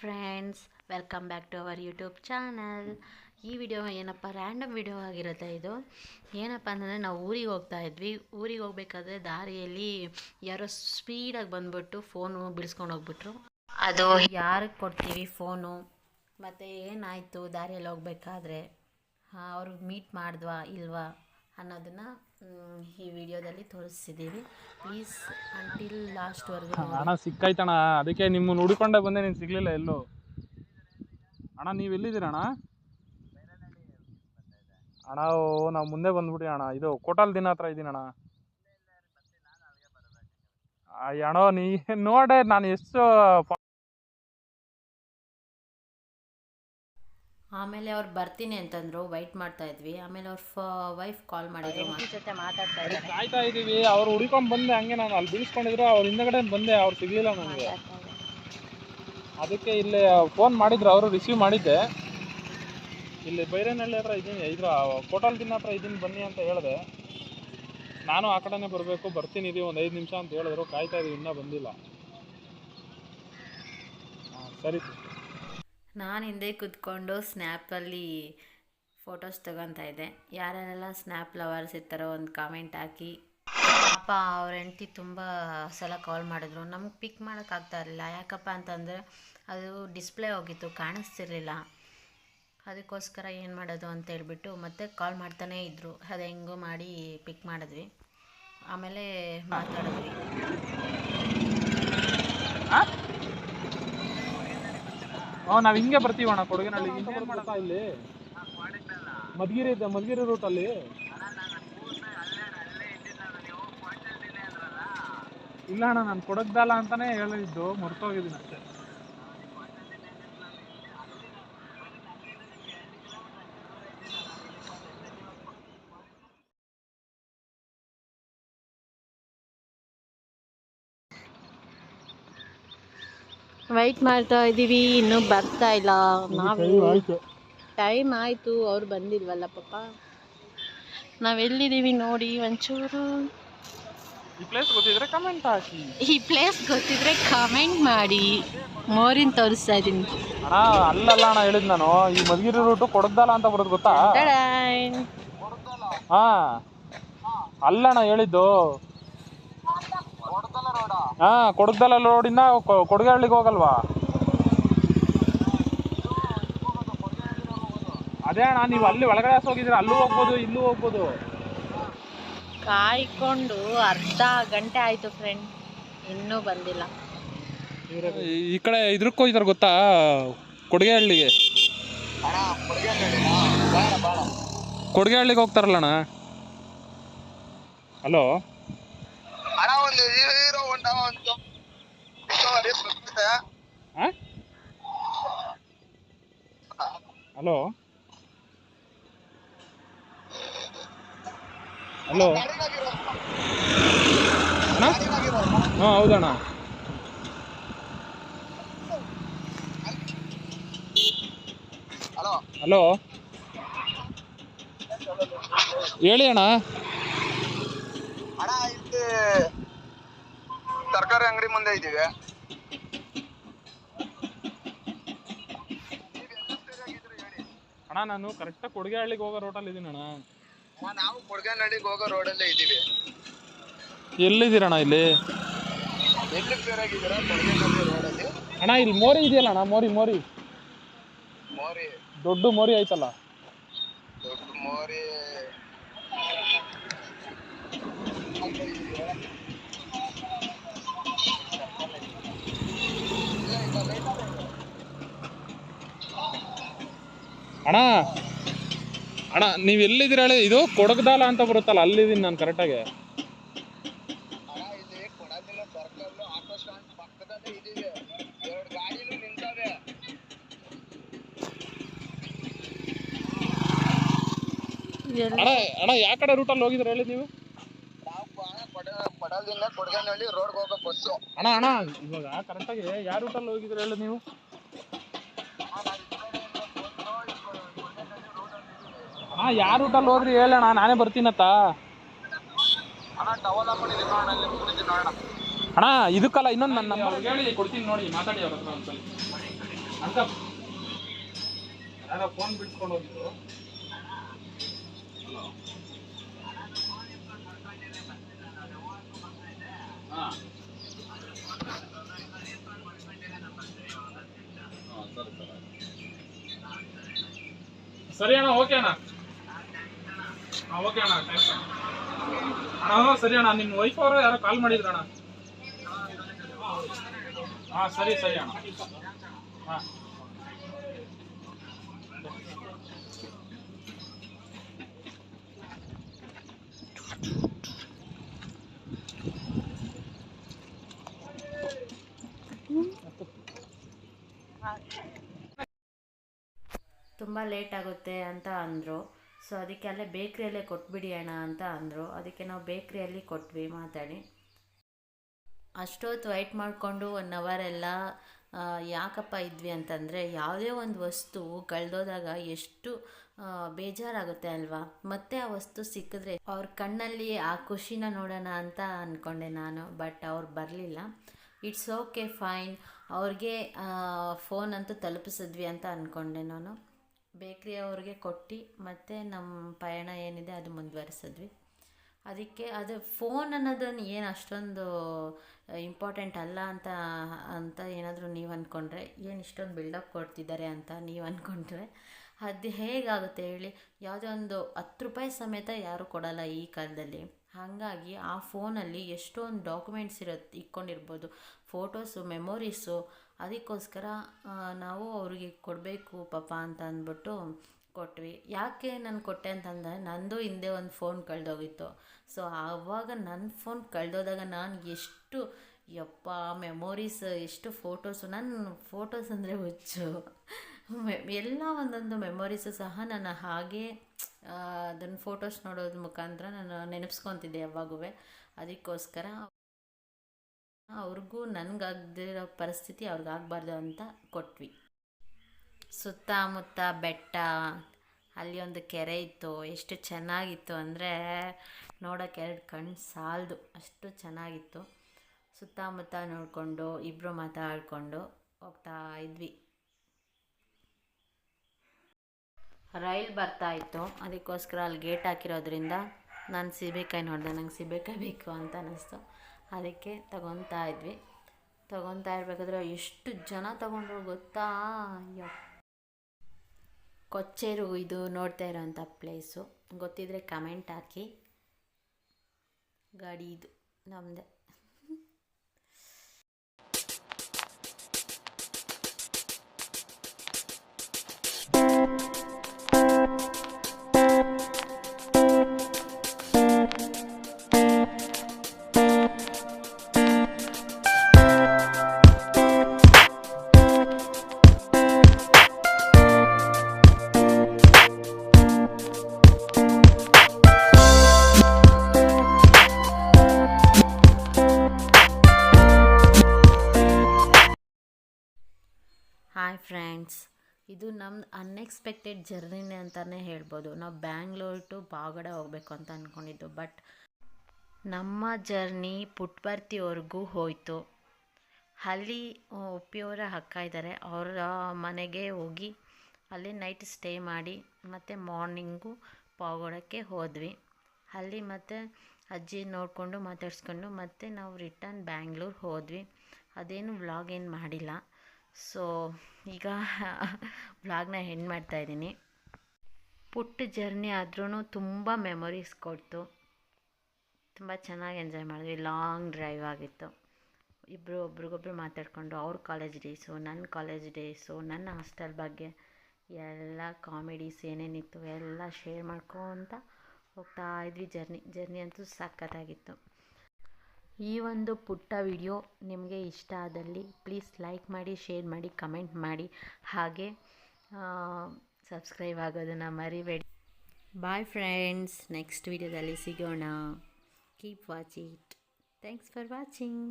Friends, welcome back to our YouTube channel. ಈ video ಏನಪ್ಪ random video ಆಗಿರುತ್ತೆ. ಇದು ಏನಪ್ಪ ಅಂದರೆ ನಾವು ಊರಿಗೆ ಹೋಗ್ತಾ ಇದ್ವಿ. ಊರಿಗೆ ಹೋಗ್ಬೇಕಾದ್ರೆ ದಾರಿಯಲ್ಲಿ ಯಾರೋ ಸ್ಪೀಡಾಗಿ ಬಂದ್ಬಿಟ್ಟು ಫೋನು ಬಿಡಿಸ್ಕೊಂಡು ಹೋಗ್ಬಿಟ್ರು. ಅದು ಯಾರಿಗೆ ಕೊಡ್ತೀವಿ ಫೋನು ಮತ್ತು ಏನಾಯಿತು ದಾರಿಯಲ್ಲಿ ಹೋಗ್ಬೇಕಾದ್ರೆ ಅವ್ರಿಗೆ ಮೀಟ್ ಮಾಡಿದ್ವಾ ಇಲ್ವಾ ಅನ್ನೋದನ್ನು ಈ ವಿಡಿಯೋದಲ್ಲಿ ತೋರಿಸ್ತಿದ್ದೀವಿ. ಪ್ಲೀಸ್ ಅಂಟಿಲ್ ಲಾಸ್ಟ್ವರೆಗೂ ಅಣ್ಣ ಸಿಕ್ಕಾಯ್ತಣ್ಣ, ಅದಕ್ಕೆ ನಿಮ್ಮನ್ನು ಹುಡುಕೊಂಡೆ ಬಂದೆ. ನೀನು ಸಿಗ್ಲಿಲ್ಲ ಎಲ್ಲೂ. ಅಣ್ಣ ನೀವು ಎಲ್ಲಿದ್ದೀರ ಅಣ್ಣ? ಅಣ್ಣ ನಾವು ಮುಂದೆ ಬಂದ್ಬಿಡಿ ಅಣ್ಣ. ಇದು ಕೋಟಲ್ ದಿನ ಹತ್ರ ಇದ್ದೀನಿ ಅಣ್ಣ. ಅಣ್ಣ ನೀ ನೋಡೆ ನಾನು ಎಷ್ಟು. ಆಮೇಲೆ ಅವ್ರು ಬರ್ತೀನಿ ಅಂತಂದ್ರು, ವೈಟ್ ಮಾಡ್ತಾ ಇದ್ವಿ. ಆಮೇಲೆ ಅವ್ರ ವೈಫ್ ಕಾಲ್ ಮಾಡಿದ್ರು, ಜೊತೆ ಮಾತಾಡ್ತಾ ಇದ್ದಾರೆ. ಕಾಯ್ತಾ ಇದ್ದೀವಿ. ಅವ್ರು ಹುಡ್ಕೊಂಡ್ ಬಂದೆ, ಹಂಗೆ ನಾನು ಅಲ್ಲಿ ಬೀಳ್ಸ್ಕೊಂಡಿದ್ರು. ಅವ್ರ ಹಿಂದಗಡೆ ಬಂದೆ, ಅವ್ರು ಸಿಗ್ಲಿಲ್ಲ ನನಗೆ. ಅದಕ್ಕೆ ಇಲ್ಲಿ ಫೋನ್ ಮಾಡಿದ್ರು, ಅವರು ರಿಸೀವ್ ಮಾಡಿದ್ದೆ. ಇಲ್ಲಿ ಬೈರೇನಹಳ್ಳಿ ಹತ್ರ ಇದ್ದೀನಿ, ಇದ್ರ ಕೋಟಲ್ ದಿನ ಹತ್ರ ಇದ್ದೀನಿ, ಬನ್ನಿ ಅಂತ ಹೇಳಿದೆ. ನಾನು ಆ ಕಡೆನೇ ಬರಬೇಕು, ಬರ್ತೀನಿ ಇದೀವಿ ಒಂದು 5 ನಿಮಿಷ ಅಂತ ಹೇಳಿದ್ರು. ಕಾಯ್ತಾ ಇದೀವಿ, ಇನ್ನೂ ಬಂದಿಲ್ಲ. ಸರಿ. ನಾನು ಹಿಂದೆ ಕೂತ್ಕೊಂಡು ಸ್ನ್ಯಾಪಲ್ಲಿ ಫೋಟೋಸ್ ತೊಗೊತಾ ಇದ್ದೆ. ಯಾರೆಲ್ಲ ಸ್ನ್ಯಾಪ್ ಲವರ್ಸ್ ಇರ್ತಾರೋ ಒಂದು ಕಾಮೆಂಟ್ ಹಾಕಿ. ಪಾಪ ಅವ್ರ ಹೆಂಡತಿ ತುಂಬ ಸಲ ಕಾಲ್ ಮಾಡಿದ್ರು, ನಮ್ಗೆ ಪಿಕ್ ಮಾಡೋಕ್ಕಾಗ್ತಾ ಇರಲಿಲ್ಲ. ಯಾಕಪ್ಪ ಅಂತಂದರೆ ಅದು ಡಿಸ್ಪ್ಲೇ ಹೋಗಿತ್ತು, ಕಾಣಿಸ್ತಿರ್ಲಿಲ್ಲ. ಅದಕ್ಕೋಸ್ಕರ ಏನು ಮಾಡೋದು ಅಂತ ಹೇಳ್ಬಿಟ್ಟು ಮತ್ತೆ ಕಾಲ್ ಮಾಡ್ತಾನೇ ಇದ್ದರು. ಅದು ಹೆಂಗೋ ಮಾಡಿ ಪಿಕ್ ಮಾಡಿದ್ವಿ. ಆಮೇಲೆ ಮಾತಾಡಿದ್ವಿ. ನಾವು ಹಿಂಗೆ ಬರ್ತೀವಣ್ಣ ಕೊಡಗಿನಹಳ್ಳಿ. ಇಲ್ಲಿ ಮಧುಗಿರಿ ರೂಟಲ್ಲಿ. ಇಲ್ಲ ಅಣ್ಣ, ನಾನು ಕೊಡಗ್ದಲ್ಲ ಅಂತಾನೆ ಹೇಳಿದ್ದು, ಮರ್ತೋಗಿದ್ದೀನಿ ಅಷ್ಟೇ. ವೈಟ್ ಮಾಡ್ತಾ ಇದ್ದೀವಿ, ಇನ್ನೂ ಬರ್ತಾ ಇಲ್ಲ. ನಾವು ಟೈಮ್ ಆಯಿತು, ಅವ್ರು ಬಂದಿಲ್ವಲ್ಲ ಪಾಪ. ನಾವೆಲ್ಲಿದ್ದೀವಿ ನೋಡಿ ಒಂಚೂರು. ಈ ಪ್ಲೇಸ್ ಗೊತ್ತಿದ್ರೆ ಕಮೆಂಟ್ ಹಾಕಿ. ಈ ಪ್ಲೇಸ್ ಗೊತ್ತಿದ್ರೆ ಕಮೆಂಟ್ ಮಾಡಿ. ಮೋರಿನ್ ತೋರಿಸ್ತಾ ಇದ್ದೀನಿ ಅಣ್ಣ. ಅಲ್ಲಲ್ಲ ಅಣ್ಣ ಹೇಳಿದ್ ನಾನು, ಈ ಮಧುಗಿರಿ ರೂಟು ಕೊಡಗ್ದಲ್ಲ ಅಂತ ಬರೋದು ಗೊತ್ತಾ? ಹಾ, ಅಲ್ಲಣ್ಣ ಹೇಳಿದ್ದು. ಹಾ, ಕೊಡಗ್ದಲ್ಲ ರೋಡಿಂದ ಕೊಡಗಹಳ್ಳಿಗೆ ಹೋಗಲ್ವಾ? ಅದೇ ಅಣ್ಣ, ನೀವು ಅಲ್ಲಿ ಒಳಗಡೆ ಹೋಗಿದ್ದೀರ, ಅಲ್ಲೂ ಹೋಗ್ಬೋದು, ಇಲ್ಲೂ ಹೋಗ್ಬೋದು. ಕಾಯ್ಕೊಂಡು ಅರ್ಧ ಗಂಟೆ ಆಯಿತು ಫ್ರೆಂಡ್, ಇನ್ನೂ ಬಂದಿಲ್ಲ. ಈ ಕಡೆ ಇದ್ರಕ್ಕೆ ಹೋಗಿದಾರೆ ಗೊತ್ತಾ, ಕೊಡಗಹಳ್ಳಿಗೆ. ಕೊಡಗಹಳ್ಳಿಗೆ ಹೋಗ್ತಾರಲ್ಲ ಅಣ್ಣ. ಹಲೋ ಹಲೋ ಹಲೋ ಅಣ್ಣ. ಹಾಂ ಹೌದಣ್ಣ. ಹಲೋ ಹೇಳಿ ಅಣ್ಣ. ಇಲ್ಲಿ ತರಕಾರಿ ಅಂಗಡಿ ಮುಂದೆ ಇದ್ದೀವಿ. ಅಣ್ಣ ನಾನು ಕರೆಕ್ಟಾಗಿ ಕೊಡಗಹಳ್ಳಿಗೆ ಹೋಗೋ ರೋಟಲ್ಲಿ ಇದ್ದೀನಿ ಅಣ್ಣ. ನಾವು ಕೊಡಗನಹಳ್ಳಿಗೆ ಹೋಗೋ ರೋಡಲ್ಲೇ ಇದ್ದೀವಿ. ಎಲ್ಲಿದ್ದೀರಣ್ಣ? ಇಲ್ಲಿ ಎಲ್ಲಿ ಬೇರಾಗಿದ್ದೀರಾ? ಕೊಡಗನಹಳ್ಳಿ ರೋಡಲ್ಲಿ ಅಣ್ಣ. ಇಲ್ಲಿ ಮೋರಿ ಇದೆಯಲ್ಲ ಅಣ್ಣ, ಮೋರಿ ಮೋರಿ ದೊಡ್ಡ ಮೋರಿ ಆಯ್ತಲ್ಲ. ದೊಡ್ಡ ಮೋರಿ ಅಣ್ಣ. ಅಣ್ಣ ನೀವು ಎಲ್ಲಿದ್ದೀರ ಹೇಳಿ? ಇದು ಕೊಡಗದಾಲ ಅಂತ ಬರುತ್ತಲ್ಲ, ಅಲ್ಲಿದ್ದೀನಿ ನಾನು ಕರೆಕ್ಟಾಗಿ. ಇಲ್ಲಿ ಕೊಡಗಿನ ಸರ್ಕಲ್ ಆಟೋ ಸ್ಟ್ಯಾಂಡ್ ಪಕ್ಕದಲ್ಲೇ ಇದ್ದೀವಿ. 2 ಗಾಡಿನೂ ನಿಂತವೆ. ಅಣ್ಣ ಯಾವ ಕಡೆ ರೂಟಲ್ಲಿ ಹೋಗಿದ್ರೆ ಹೇಳಿ ನೀವು? ನಾವು ಕೊಡಗಿನ ಕೊಡಗನಹಳ್ಳಿ ರೋಡ್ಗೆ ಹೋಗೋ ಬಸ್ಸು. ಅಣ್ಣ ಇವಾಗ ಕರೆಕ್ಟಾಗಿ ಯಾವ ರೂಟಲ್ಲಿ ಹೋಗಿದ್ರೆ ಹೇಳಿ ನೀವು? ಅಣ್ಣ ಯಾವ ರೂಟಲ್ಲಿ ಹೋದ್ರಿ ಹೇಳಣ್ಣ, ನಾನೇ ಬರ್ತೀನತ್ತ. ಅಣ್ಣ ಇದಕ್ಕಲ್ಲ, ಇನ್ನೊಂದು ನನ್ನ ನಂಬರ್ ಹೇಳಿ ಕೊಡ್ತೀನಿ ನೋಡಿ, ಮಾತಾಡಿ ಅವ್ರ ಹತ್ರ ಒಂದ್ಸಲ. ಅಂತ ಯಾರೋ ಫೋನ್ ಬಿಡ್ಸ್ಕೊಂಡು ಹೋಗಿದ್ರು. ಹಲೋ, ಹಾಂ ಸರಿ ಅಣ್ಣ, ಓಕೆ ಅಣ್ಣ. ಹಾಂ ಓಕೆ ಅಣ್ಣ, ಥ್ಯಾಂಕ್ಸ್ ಅಣ್ಣ. ಸರಿ ಅಣ್ಣ, ನಿಮ್ಮ ವೈಫ್ ಅವರು ಯಾರೋ ಕಾಲ್ ಮಾಡಿದ್ರಣ್ಣ. ಹಾಂ ಸರಿ ಅಣ್ಣ. ಹಾಂ ತುಂಬ ಲೇಟ್ ಆಗುತ್ತೆ ಅಂತ ಅಂದರು. ಸೊ ಅದಕ್ಕೆ ಅಲ್ಲೇ ಬೇಕ್ರಿಯಲ್ಲೇ ಕೊಟ್ಬಿಡಿ ಅಣ್ಣ ಅಂತ ಅಂದರು. ಅದಕ್ಕೆ ನಾವು ಬೇಕ್ರಿಯಲ್ಲಿ ಕೊಟ್ವಿ ಮಾತಾಡಿ. ಅಷ್ಟೊತ್ತು ವೆಯ್ಟ್ ಮಾಡಿಕೊಂಡು 1 ಅವರ್ ಎಲ್ಲ ಯಾಕಪ್ಪ ಇದ್ವಿ ಅಂತಂದರೆ, ಯಾವುದೇ ಒಂದು ವಸ್ತು ಕಳೆದೋದಾಗ ಎಷ್ಟು ಬೇಜಾರಾಗುತ್ತೆ ಅಲ್ವಾ. ಮತ್ತೆ ಆ ವಸ್ತು ಸಿಕ್ಕಿದ್ರೆ ಅವ್ರ ಕಣ್ಣಲ್ಲಿ ಆ ಖುಷಿನ ನೋಡೋಣ ಅಂತ ಅಂದ್ಕೊಂಡೆ ನಾನು. ಬಟ್ ಅವ್ರು ಬರಲಿಲ್ಲ. It's okay, fine. ಅವ್ರಿಗೆ ಫೋನ್ ಅಂತೂ ತಲುಪಿಸಿದ್ವಿ ಅಂತ ಅಂದ್ಕೊಂಡೆ ನಾನು. ಬೇಕ್ರಿ ಅವ್ರಿಗೆ ಕೊಟ್ಟು ಮತ್ತು ನಮ್ಮ ಪಯಣ ಏನಿದೆ ಅದು ಮುಂದುವರಿಸಿದ್ವಿ. ಅದಕ್ಕೆ ಅದು ಫೋನ್ ಅನ್ನೋದನ್ನು ಏನು ಅಷ್ಟೊಂದು ಇಂಪಾರ್ಟೆಂಟ್ ಅಲ್ಲ ಅಂತ ಏನಾದರೂ ನೀವು ಅಂದ್ಕೊಂಡ್ರೆ, ಏನು ಇಷ್ಟೊಂದು ಬಿಲ್ಡಪ್ ಕೊಡ್ತಿದ್ದಾರೆ ಅಂತ ನೀವು ಅಂದ್ಕೊಂಡ್ರೆ ಅದು ಹೇಗಾಗುತ್ತೆ ಹೇಳಿ. ಯಾವುದೇ ಒಂದು 10 ರೂಪಾಯಿ ಸಮೇತ ಯಾರೂ ಕೊಡೋಲ್ಲ ಈ ಕಾಲದಲ್ಲಿ. ಹಾಗಾಗಿ ಆ ಫೋನಲ್ಲಿ ಎಷ್ಟೊಂದು ಡಾಕ್ಯುಮೆಂಟ್ಸ್ ಇಟ್ಕೊಂಡಿರ್ಬೋದು, ಫೋಟೋಸು, ಮೆಮೊರೀಸು. ಅದಕ್ಕೋಸ್ಕರ ನಾವು ಅವ್ರಿಗೆ ಕೊಡಬೇಕು ಪಾಪ ಅಂತ ಅಂದ್ಬಿಟ್ಟು ಕೊಟ್ವಿ. ಯಾಕೆ ನಾನು ಕೊಟ್ಟೆ ಅಂತಂದರೆ, ನಂದು ಹಿಂದೆ ಒಂದು ಫೋನ್ ಕಳೆದೋಗಿತ್ತು. ಸೊ ಆವಾಗ ನನ್ನ ಫೋನ್ ಕಳೆದೋದಾಗ ನಾನು ಎಷ್ಟು ಮೆಮೊರೀಸ್, ಎಷ್ಟು ಫೋಟೋಸು. ನನ್ನ ಫೋಟೋಸ್ ಅಂದರೆ ಹುಚ್ಚು. ಎಲ್ಲ ಒಂದೊಂದು ಮೆಮೊರೀಸು ಸಹ ನಾನು ಹಾಗೇ ಅದನ್ನು ಫೋಟೋಸ್ ನೋಡೋದ್ರ ಮುಖಾಂತರ ನಾನು ನೆನಪಿಸ್ಕೊತಿದ್ದೆ ಯಾವಾಗೂ. ಅದಕ್ಕೋಸ್ಕರ ಅವ್ರಿಗೂ ನನಗಾಗದಿರೋ ಪರಿಸ್ಥಿತಿ ಅವ್ರಿಗಾಗಬಾರ್ದು ಅಂತ ಕೊಟ್ವಿ. ಸುತ್ತಮುತ್ತ ಬೆಟ್ಟ, ಅಲ್ಲಿ ಒಂದು ಕೆರೆ ಇತ್ತು. ಎಷ್ಟು ಚೆನ್ನಾಗಿತ್ತು ಅಂದರೆ ನೋಡೋಕ್ಕೆ 2 ಕಣ್ಣು ಸಾಲದು, ಅಷ್ಟು ಚೆನ್ನಾಗಿತ್ತು. ಸುತ್ತಮುತ್ತ ನೋಡಿಕೊಂಡು ಇಬ್ಬರು ಮಾತಾಡಿಕೊಂಡು ಹೋಗ್ತಾ ಇದ್ವಿ. ರೈಲ್ ಬರ್ತಾಯಿತ್ತು. ಅದಕ್ಕೋಸ್ಕರ ಅಲ್ಲಿ ಗೇಟ್ ಹಾಕಿರೋದ್ರಿಂದ ನಾನು ಸೀಬೆಕಾಯಿ ನೋಡಿದೆ. ನಂಗೆ ಸೀಬೆಕಾಯಿ ಬೇಕು ಅಂತ ಅನ್ನಿಸ್ತು. ಅದಕ್ಕೆ ತೊಗೊತಾ ಇರಬೇಕಾದ್ರೆ ಎಷ್ಟು ಜನ ತೊಗೊಂಡ್ರು ಗೊತ್ತಾ. ಕೊಚ್ಚೇರು ಇದು ನೋಡ್ತಾ ಇರೋಂಥ ಪ್ಲೇಸು. ಗೊತ್ತಿದ್ದರೆ ಕಮೆಂಟ್ ಹಾಕಿ. ಗಾಡಿ ಇದು ನಮ್ಮದೇ. ಹಾಯ್ ಫ್ರೆಂಡ್ಸ್, ಇದು ನಮ್ಮ ಅನ್ಎಕ್ಸ್ಪೆಕ್ಟೆಡ್ ಜರ್ನಿನೇ ಅಂತಲೇ ಹೇಳ್ಬೋದು. ನಾವು ಬ್ಯಾಂಗ್ಳೂರ್ ಟು ಪಾವಗಡ ಹೋಗಬೇಕು ಅಂತ ಅಂದ್ಕೊಂಡಿದ್ದು. ಬಟ್ ನಮ್ಮ ಜರ್ನಿ ಪುಟ್ಟಪರ್ತಿವರೆಗೂ ಹೋಯಿತು. ಅಲ್ಲಿ ಉಪ್ಪಿಯವರ ಅಕ್ಕ ಇದ್ದಾರೆ, ಅವರ ಮನೆಗೆ ಹೋಗಿ ಅಲ್ಲಿ ನೈಟ್ ಸ್ಟೇ ಮಾಡಿ ಮತ್ತು ಮಾರ್ನಿಂಗು ಪಾವಗಡಕ್ಕೆ ಹೋದ್ವಿ. ಅಲ್ಲಿ ಮತ್ತು ಅಜ್ಜಿ ನೋಡಿಕೊಂಡು ಮಾತಾಡಿಸ್ಕೊಂಡು ಮತ್ತು ನಾವು ರಿಟರ್ನ್ ಬ್ಯಾಂಗ್ಳೂರ್ ಹೋದ್ವಿ. ಅದೇನು ವ್ಲಾಗ್ ಏನು ಮಾಡಿಲ್ಲ. ಸೊ ಈಗ ವ್ಲಾಗ್ನ ಎಂಡ್ ಮಾಡ್ತಾಯಿದ್ದೀನಿ. ಪುಟ್ಟ ಜರ್ನಿ ಆದ್ರೂ ತುಂಬ ಮೆಮೊರೀಸ್ ಕೊಡ್ತು. ತುಂಬ ಚೆನ್ನಾಗಿ ಎಂಜಾಯ್ ಮಾಡಿದ್ವಿ. ಲಾಂಗ್ ಡ್ರೈವ್ ಆಗಿತ್ತು. ಒಬ್ರಿಗೊಬ್ರು ಮಾತಾಡಿಕೊಂಡು ಅವ್ರ ಕಾಲೇಜ್ ಡೇಸು, ನನ್ನ ಕಾಲೇಜ್ ಡೇಸು, ನನ್ನ ಹಾಸ್ಟೆಲ್ ಬಗ್ಗೆ ಎಲ್ಲ ಕಾಮಿಡೀಸ್ ಏನೇನಿತ್ತು ಎಲ್ಲ ಶೇರ್ ಮಾಡ್ಕೊತ ಹೋಗ್ತಾ ಇದ್ವಿ. ಜರ್ನಿ ಅಂತೂ ಸಖತ್ತಾಗಿತ್ತು. ಈ ಒಂದು ಪುಟ್ಟ ವಿಡಿಯೋ ನಿಮಗೆ ಇಷ್ಟ ಆದಲ್ಲಿ ಪ್ಲೀಸ್ ಲೈಕ್ ಮಾಡಿ, ಶೇರ್ ಮಾಡಿ, ಕಮೆಂಟ್ ಮಾಡಿ, ಹಾಗೆ ಸಬ್ಸ್ಕ್ರೈಬ್ ಆಗೋದನ್ನು ಮರಿಬೇಡಿ. ಬಾಯ್ ಫ್ರೆಂಡ್ಸ್, ನೆಕ್ಸ್ಟ್ ವಿಡಿಯೋದಲ್ಲಿ ಸಿಗೋಣ. Keep watching. Thanks for watching.